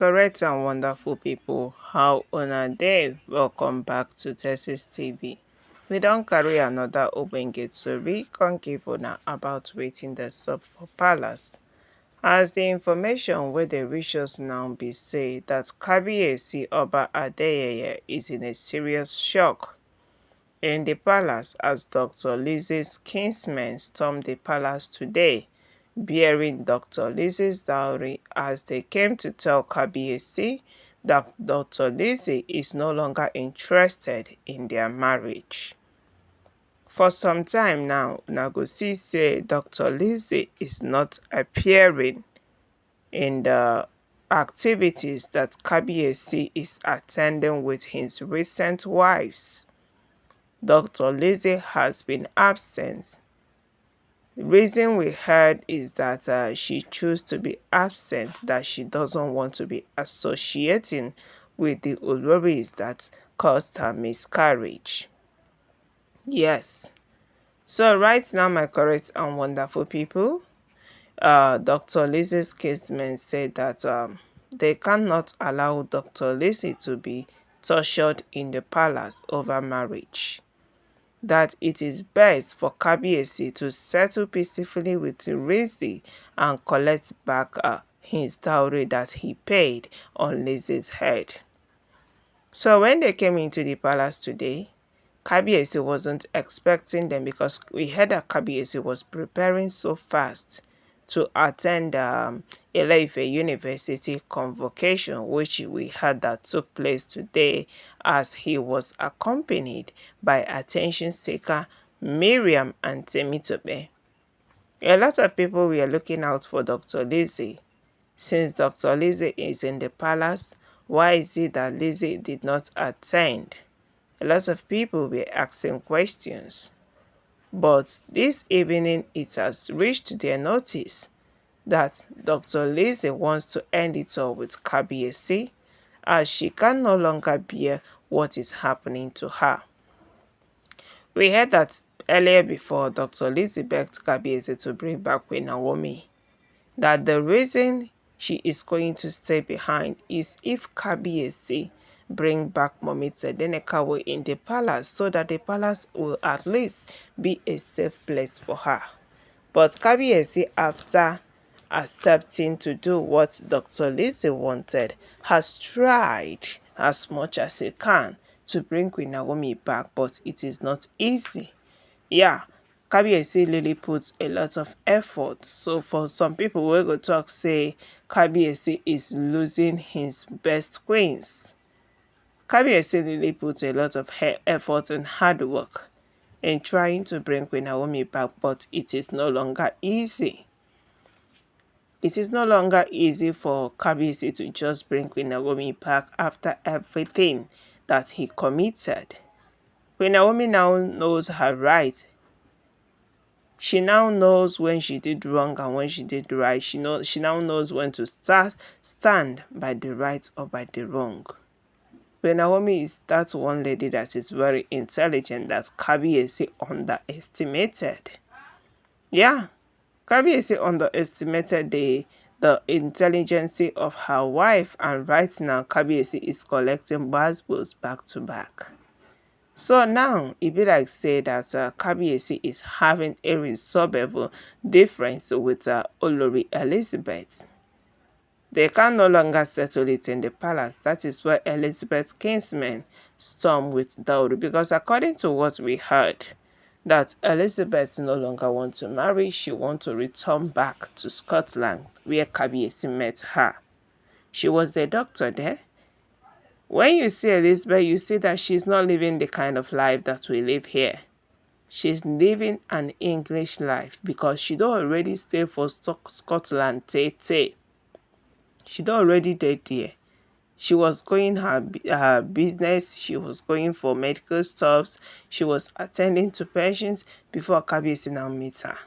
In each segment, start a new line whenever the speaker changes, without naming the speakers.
Correct and wonderful people, how una dey? Welcome back to Texas TV. We don carry another ogbonge tori come give una about wetin dey sup for palace. As the information wey dey reach us now be say that Kabiesi Oba Adeyeye is in a serious shock in the palace as Dr. Lizzy's kinsmen stormed the palace today, bearing Dr. Lizzy's dowry as they came to tell Kabiesi that Dr. Lizzy is no longer interested in their marriage. For some time now, una go see say Dr. Lizzy is not appearing in the activities that Kabiesi is attending with his recent wives. Dr. Lizzy has been absent. The reason we heard is that she chose to be absent, that she doesn't want to be associating with the oloris that caused her miscarriage. Yes. So right now, my correct and wonderful people, Dr. Lizzy's kinsmen said that they cannot allow Dr. Lizzy to be tortured in the palace over marriage. That it is best for Kabiesi to settle peacefully with Lizzy and collect back his dowry that he paid on Lizzy's head. So when they came into the palace today, Kabiesi wasn't expecting them because we heard that Kabiesi was preparing so fast to attend Ile-Ife University convocation, which we heard that took place today, as he was accompanied by attention seeker Mariam and Temitope. A lot of people were looking out for Dr. Lizzy. Since Dr. Lizzy is in the palace, why is it that Lizzy did not attend? A lot of people were asking questions. But this evening it has reached their notice that Dr. Lizzy wants to end it all with Kabiesi, as she can no longer bear what is happening to her. We heard that earlier before Dr. Lizzy begged Kabiesi to bring back Queen Naomi, that the reason she is going to stay behind is if Kabiesi bring back Mommy Tedenekawo in the palace, so that the palace will at least be a safe place for her. But Kabiesi, after accepting to do what Dr. Lizzy wanted, has tried as much as he can to bring Queen Naomi back, but it is not easy. Yeah, Kabiesi really puts a lot of effort. So for some people, we go talk say Kabiesi is losing his best queens. Kabiesi really puts a lot of effort and hard work in trying to bring Queen Naomi back, but it is no longer easy. It is no longer easy for Kabiesi to just bring Queen Naomi back after everything that he committed. Queen Naomi now knows her right. She now knows when she did wrong and when she did right. She now knows when to stand by the right or by the wrong. Queen Naomi is that one lady that is very intelligent that Kabiesi underestimated. Yeah, Kabiesi underestimated the intelligence of her wife, and right now Kabiesi is collecting buzzwords back to back. So now it be like say that Kabiesi is having a resolvable difference with Olori Elizabeth. They can no longer settle it in the palace. That is why Elizabeth's kinsmen storm with dowry, because according to what we heard, that Elizabeth no longer wants to marry. She wants to return back to Scotland, where Kabiesi met her. She was the doctor there. When you see Elizabeth, you see that she's not living the kind of life that we live here. She's living an English life because she don't already stay for Scotland. She don't already did there. She was going her business. She was going for medical stuffs. She was attending to patients before Kabiesi now meets her.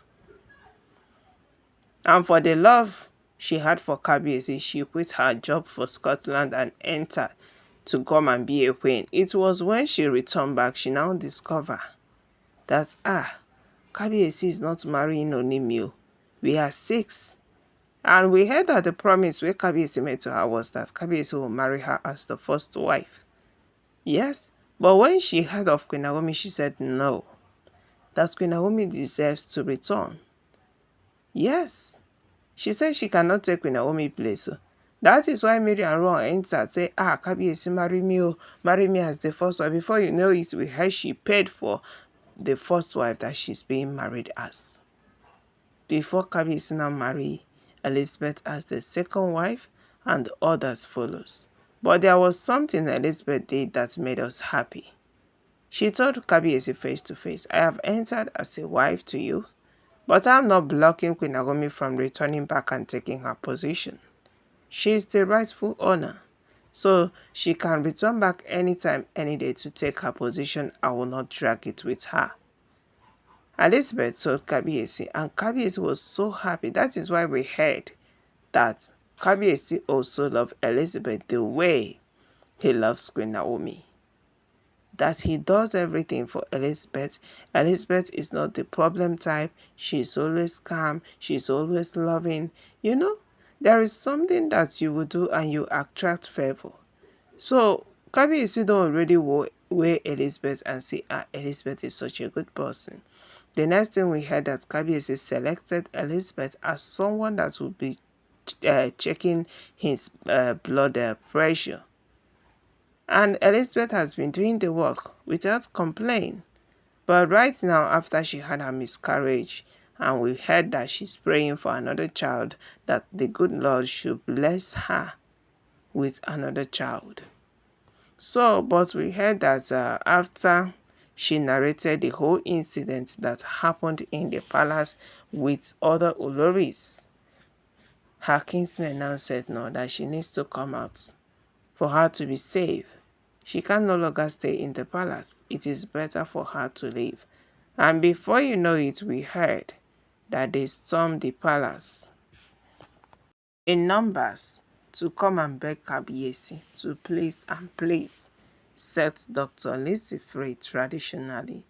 And for the love she had for Kabiesi, she quit her job for Scotland and entered to come and be a queen. It was when she returned back, she now discovered that Kabiesi is not marrying Ooni. We are six. And we heard that the promise wey Kabiesi made to her was that Kabiesi will marry her as the first wife. Yes, but when she heard of Queen Naomi, she said no, that Queen Naomi deserves to return. Yes, she said she cannot take Queen Naomi's place. That is why Mariam run entered, say, Kabiesi, marry me, oh, marry me as the first wife. Before you know it, we heard she paid for the first wife that she's being married as. Before Kabiesi now marry Elizabeth as the second wife, and others follows. But there was something Elizabeth did that made us happy. She told Kabiesi face to face, I have entered as a wife to you, but I'm not blocking Queen Naomi from returning back and taking her position. She is the rightful owner, so she can return back anytime, any day to take her position. I will not drag it with her. Elizabeth told Kabiesi, and Kabiesi was so happy. That is why we heard that Kabiesi also loved Elizabeth the way he loves Queen Naomi. That he does everything for Elizabeth. Elizabeth is not the problem type. She's always calm. She's always loving. You know, there is something that you will do and you attract favor. So Kabiesi don't already weigh Elizabeth and say, Elizabeth is such a good person. The next thing we heard that Kabiesi selected Elizabeth as someone that would be checking his blood pressure. And Elizabeth has been doing the work without complaint. But right now, after she had her miscarriage, and we heard that she's praying for another child, that the good Lord should bless her with another child. So, but we heard that after she narrated the whole incident that happened in the palace with other oloris, her kinsmen now said no, that she needs to come out for her to be safe. She can no longer stay in the palace. It is better for her to leave. And before you know it, we heard that they stormed the palace in numbers to come and beg Kabiesi to please set Dr. Lizzy free traditionally.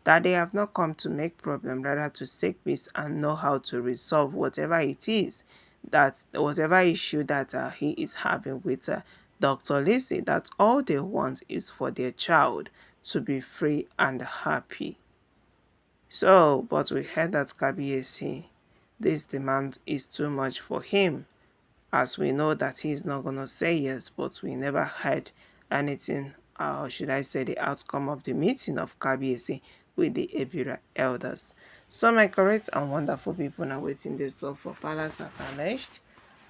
That they have not come to make problem, rather to seek peace and know how to resolve whatever it is, that whatever issue that he is having with Dr. Lizzy, that all they want is for their child to be free and happy. So, but we heard that Kabiesi, this demand is too much for him, as we know that he's not going to say yes, but we never heard anything, or should I say the outcome of the meeting of Kabiesi with the Ebira elders. So my correct and wonderful people now waiting this so for Palace as alleged.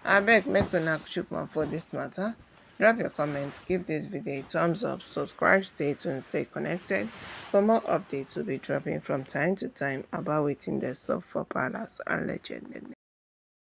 I beg make una chook mouth for this matter. Drop your comments, give this video a thumbs up, subscribe, stay tuned, stay connected. For more updates will be dropping from time to time about waiting the stuff for Palace allegedly.